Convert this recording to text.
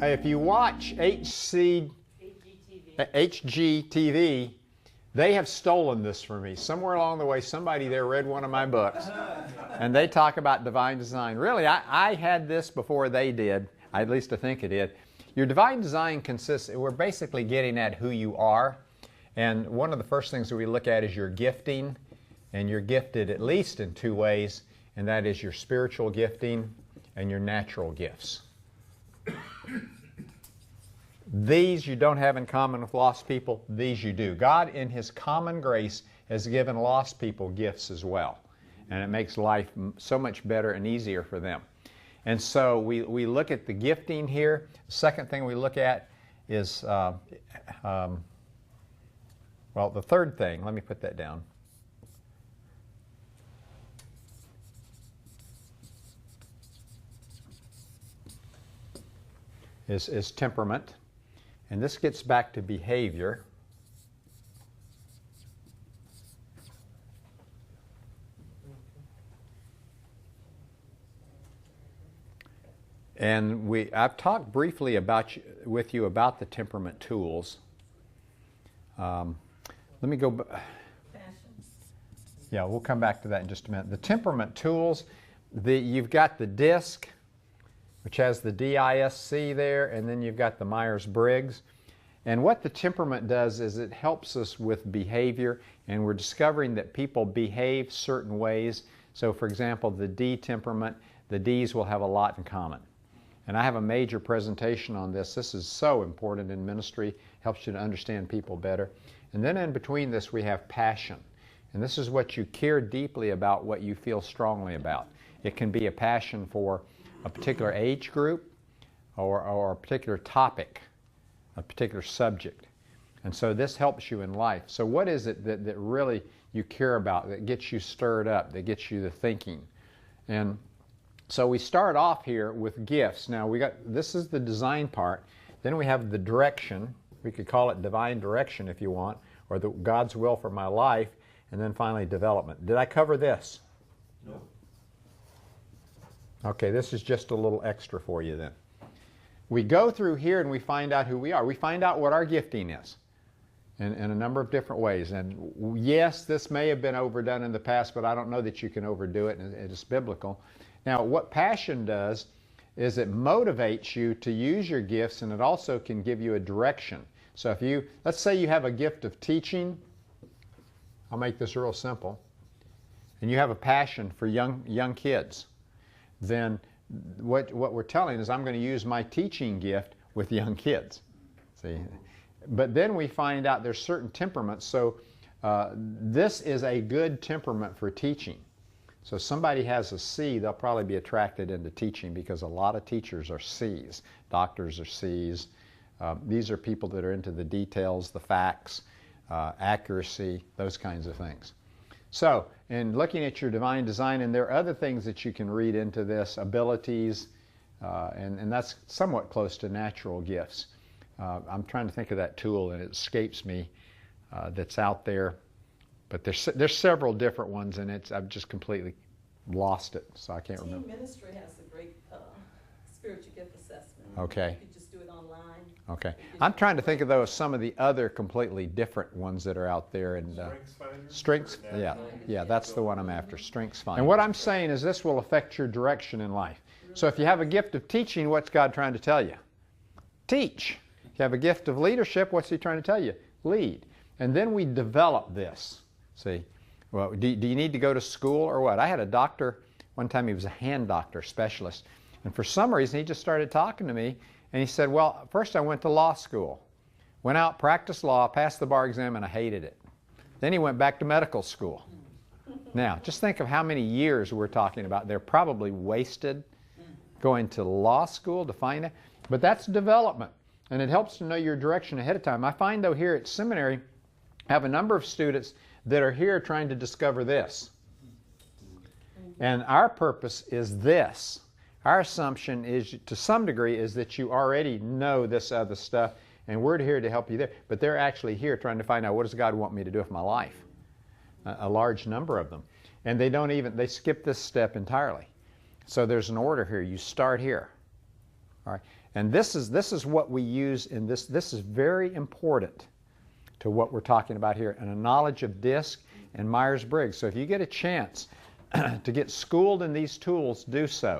if you watch HGTV, they have stolen this from me. Somewhere along the way, somebody there read one of my books, and they talk about divine design. Really, I had this before they did. At least I think it did. Your divine design consists, we're basically getting at who you are. And one of the first things that we look at is your gifting. And you're gifted at least in two ways, and that is your spiritual gifting and your natural gifts. These you don't have in common with lost people. These you do. God, in His common grace, has given lost people gifts as well. And it makes life so much better and easier for them. And so we look at the gifting here. The second thing we look at is, well, the third thing, let me put that down. Is temperament. And this gets back to behavior. And I've talked briefly with you about the temperament tools. Let me go. Yeah, we'll come back to that in just a minute. The temperament tools, you've got the DISC, which has the DISC there, and then you've got the Myers-Briggs. And what the temperament does is it helps us with behavior, and we're discovering that people behave certain ways. So for example, the D temperament, the Ds will have a lot in common. And I have a major presentation on this. This is so important in ministry, helps you to understand people better. And then in between this we have passion. And this is what you care deeply about, what you feel strongly about. It can be a passion for a particular age group or a particular topic, a particular subject. And so this helps you in life. So what is it that really you care about, that gets you stirred up, that gets you to thinking? And so we start off here with gifts. Now this is the design part. Then we have the direction. We could call it divine direction if you want, or God's will for my life. And then finally development. Did I cover this? No. Okay, this is just a little extra for you then. We go through here and we find out who we are. We find out what our gifting is in a number of different ways. And yes, this may have been overdone in the past, but I don't know that you can overdo it, and it's biblical. Now, what passion does is it motivates you to use your gifts, and it also can give you a direction. So if let's say you have a gift of teaching, I'll make this real simple, and you have a passion for young kids, then what we're telling is I'm going to use my teaching gift with young kids. See, but then we find out there's certain temperaments. So this is a good temperament for teaching. So if somebody has a C, they'll probably be attracted into teaching, because a lot of teachers are Cs. Doctors are Cs. These are people that are into the details, the facts, accuracy, those kinds of things. So, in looking at your divine design, and there are other things that you can read into this, abilities, and that's somewhat close to natural gifts. I'm trying to think of that tool, and it escapes me, that's out there. But there's several different ones, and I've just completely lost it, so I can't remember. Team Ministry has a great spiritual gift assessment. Okay. You could just do it online. Okay. I'm trying to think of those, some of the other completely different ones that are out there. And Strengths, yeah, that's the one I'm after, Strengths Finder. And what I'm saying is this will affect your direction in life. So if you have a gift of teaching, what's God trying to tell you? Teach. If you have a gift of leadership, what's He trying to tell you? Lead. And then we develop this. See, well, do you need to go to school or what? I had a doctor, one time he was a hand doctor specialist, and for some reason he just started talking to me, and he said, well, first I went to law school, went out, practiced law, passed the bar exam, and I hated it. Then he went back to medical school. Now, just think of how many years we're talking about. They're probably wasted going to law school to find it, but that's development, and it helps to know your direction ahead of time. I find, though, here at seminary, I have a number of students that are here trying to discover this. And our purpose is this. Our assumption is, to some degree, is that you already know this other stuff, and we're here to help you there. But they're actually here trying to find out, what does God want me to do with my life? A large number of them. And they skip this step entirely. So there's an order here. You start here. All right, and this is what we use in this. This is very important to what we're talking about here, and a knowledge of DISC and Myers-Briggs. So if you get a chance to get schooled in these tools, do so.